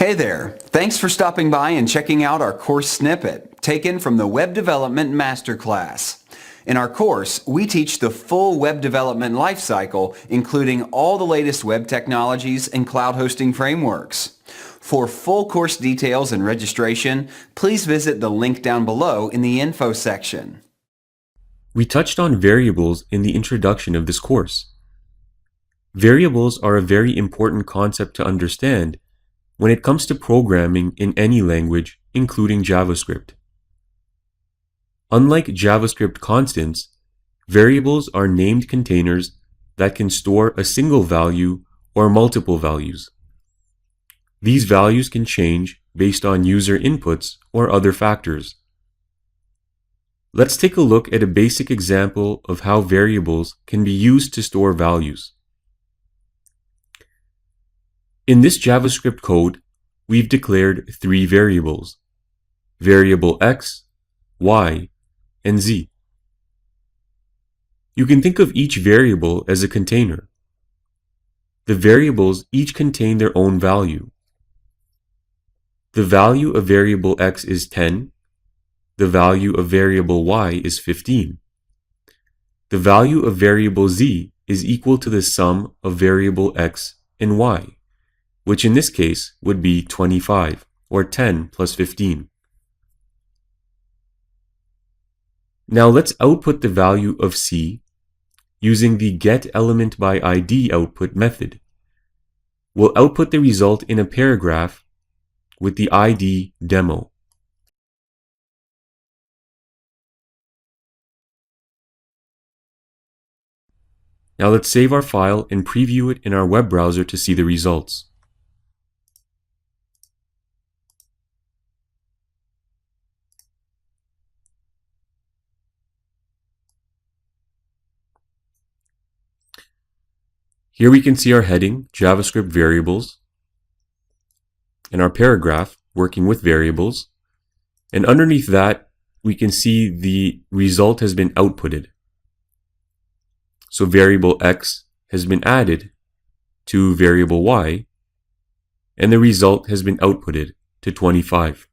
Hey there! Thanks for stopping by and checking out our course snippet, taken from the Web Development Masterclass. In our course, we teach the full web development lifecycle, including all the latest web technologies and cloud hosting frameworks. For full course details and registration, please visit the link down below in the info section. We touched on variables in the introduction of this course. Variables are a very important concept to understand when it comes to programming in any language, including JavaScript. Unlike JavaScript constants, variables are named containers that can store a single value or multiple values. These values can change based on user inputs or other factors. Let's take a look at a basic example of how variables can be used to store values. In this JavaScript code, we've declared three variables: variable x, y, and z. You can think of each variable as a container. The variables each contain their own value. The value of variable x is 10. The value of variable y is 15. The value of variable z is equal to the sum of variable x and y, which in this case would be 25, or 10 plus 15. Now let's output the value of c using the getElementById output method. We'll output the result in a paragraph with the ID demo. Now let's save our file and preview it in our web browser to see the results. Here we can see our heading, JavaScript variables, and our paragraph, working with variables. And underneath that, we can see the result has been outputted. So variable x has been added to variable y, and the result has been outputted to 25.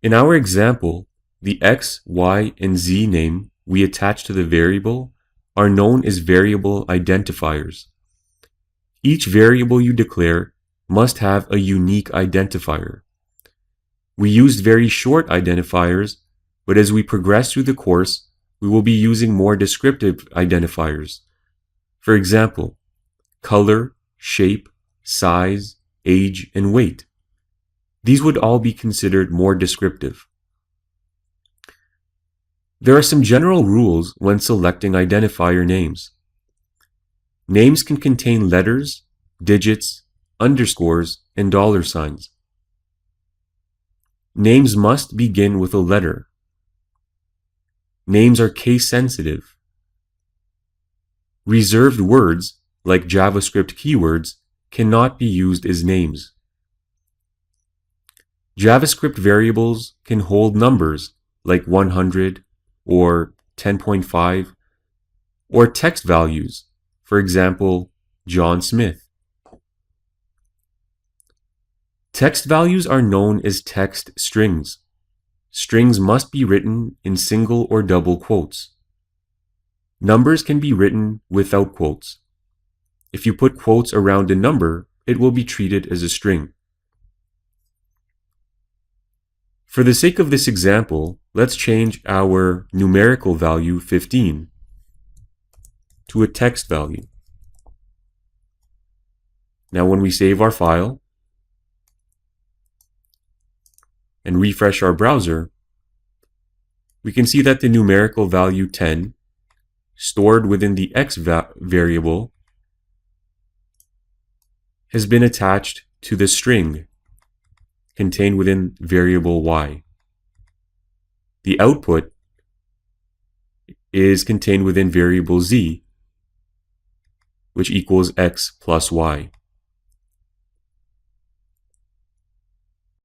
In our example, the x, y, and z name we attach to the variable are known as variable identifiers. Each variable you declare must have a unique identifier. We used very short identifiers, but as we progress through the course, we will be using more descriptive identifiers. For example, color, shape, size, age, and weight. These would all be considered more descriptive. There are some general rules when selecting identifier names. Names can contain letters, digits, underscores, and dollar signs. Names must begin with a letter. Names are case sensitive. Reserved words, like JavaScript keywords, cannot be used as names. JavaScript variables can hold numbers like 100 or 10.5, or text values, for example, John Smith. Text values are known as text strings. Strings must be written in single or double quotes. Numbers can be written without quotes. If you put quotes around a number, it will be treated as a string. For the sake of this example, let's change our numerical value 15 to a text value. Now when we save our file and refresh our browser, we can see that the numerical value 10, stored within the x variable, has been attached to the string contained within variable y. The output is contained within variable z, which equals x plus y.